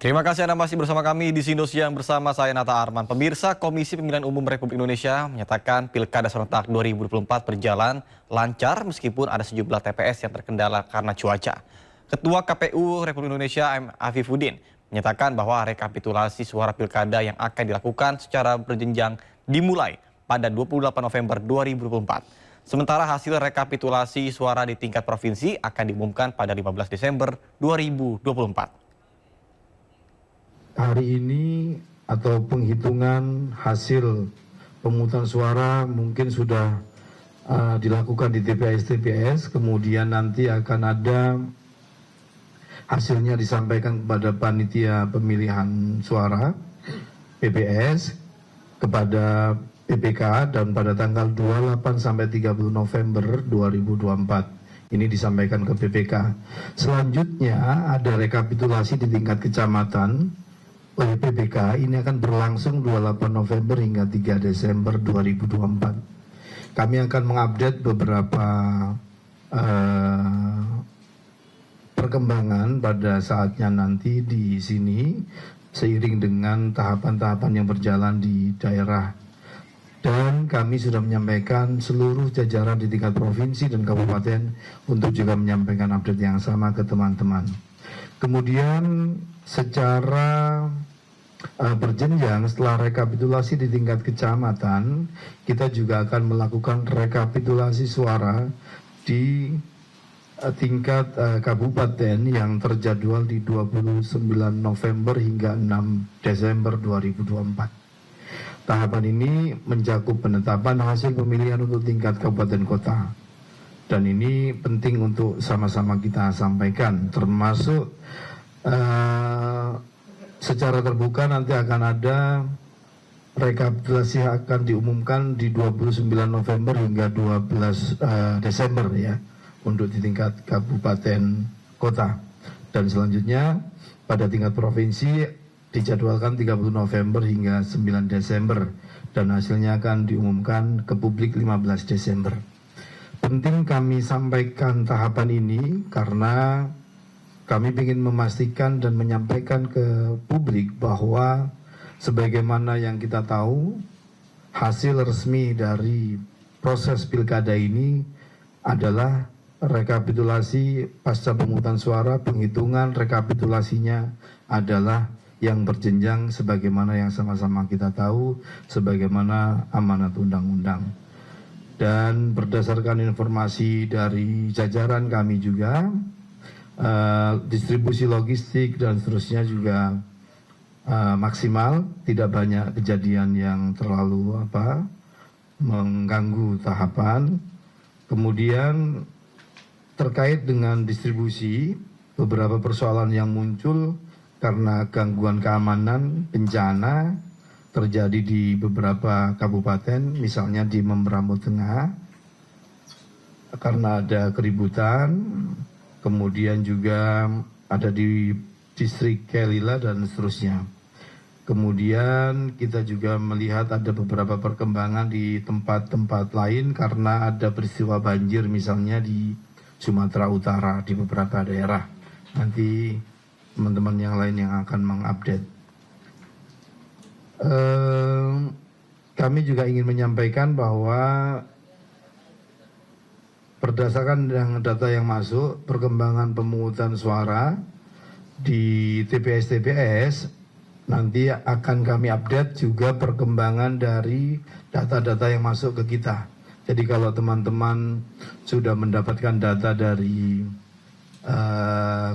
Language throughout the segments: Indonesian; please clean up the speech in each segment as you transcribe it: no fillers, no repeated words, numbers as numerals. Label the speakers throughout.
Speaker 1: Terima kasih Anda masih bersama kami di Sindo Siang bersama saya Nata Arman. Pemirsa Komisi Pemilihan Umum Republik Indonesia menyatakan Pilkada serentak 2024 berjalan lancar meskipun ada sejumlah TPS yang terkendala karena cuaca. Ketua KPU Republik Indonesia M. Afifuddin menyatakan bahwa rekapitulasi suara Pilkada yang akan dilakukan secara berjenjang dimulai pada 28 November 2024. Sementara hasil rekapitulasi suara di tingkat provinsi akan diumumkan pada 15 Desember 2024.
Speaker 2: Hari ini atau penghitungan hasil pemungutan suara mungkin sudah dilakukan di TPS, kemudian nanti akan ada hasilnya disampaikan kepada panitia pemilihan suara PPS, kepada PPK, dan pada tanggal 28 sampai 30 November 2024 ini disampaikan ke PPK. Selanjutnya ada rekapitulasi di tingkat kecamatan oleh PPK, ini akan berlangsung 28 November hingga 3 Desember 2024. Kami akan mengupdate beberapa perkembangan pada saatnya nanti di sini seiring dengan tahapan-tahapan yang berjalan di daerah. Dan kami sudah menyampaikan seluruh jajaran di tingkat provinsi dan kabupaten untuk juga menyampaikan update yang sama ke teman-teman. Kemudian secara berjenjang setelah rekapitulasi di tingkat kecamatan, kita juga akan melakukan rekapitulasi suara di tingkat kabupaten yang terjadwal di 29 November hingga 6 Desember 2024. Tahapan ini mencakup penetapan hasil pemilihan untuk tingkat kabupaten kota. Dan ini penting untuk sama-sama kita sampaikan, termasuk secara terbuka nanti akan ada rekapitulasi akan diumumkan di 29 November hingga 12 Desember ya, untuk di tingkat kabupaten kota. Dan selanjutnya pada tingkat provinsi dijadwalkan 30 November hingga 9 Desember dan hasilnya akan diumumkan ke publik 15 Desember. Penting kami sampaikan tahapan ini karena kami ingin memastikan dan menyampaikan ke publik bahwa sebagaimana yang kita tahu, hasil resmi dari proses pilkada ini adalah rekapitulasi pasca pemungutan suara. Penghitungan rekapitulasinya adalah yang berjenjang sebagaimana yang sama-sama kita tahu, sebagaimana amanat undang-undang. Dan berdasarkan informasi dari jajaran kami juga, distribusi logistik dan seterusnya juga maksimal, tidak banyak kejadian yang terlalu mengganggu tahapan. Kemudian terkait dengan distribusi, beberapa persoalan yang muncul karena gangguan keamanan bencana terjadi di beberapa kabupaten, misalnya di Membramo Tengah karena ada keributan, kemudian juga ada di distrik Kelila dan seterusnya. Kemudian kita juga melihat ada beberapa perkembangan di tempat-tempat lain karena ada peristiwa banjir misalnya di Sumatera Utara di beberapa daerah. Nanti teman-teman yang lain yang akan mengupdate. Kami juga ingin menyampaikan bahwa berdasarkan data yang masuk, perkembangan pemungutan suara di TPS-TPS nanti akan kami update juga perkembangan dari data-data yang masuk ke kita. Jadi kalau teman-teman sudah mendapatkan data dari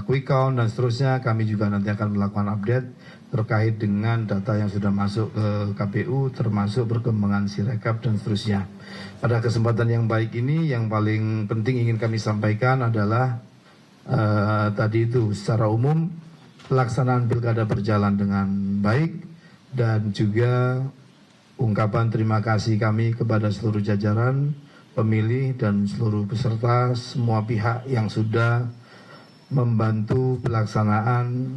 Speaker 2: quick count dan seterusnya, kami juga nanti akan melakukan update terkait dengan data yang sudah masuk ke KPU, termasuk perkembangan Sirekap dan seterusnya. Pada kesempatan yang baik ini, yang paling penting ingin kami sampaikan adalah tadi itu secara umum pelaksanaan pilkada berjalan dengan baik, dan juga ungkapan terima kasih kami kepada seluruh jajaran pemilih dan seluruh peserta, semua pihak yang sudah membantu pelaksanaan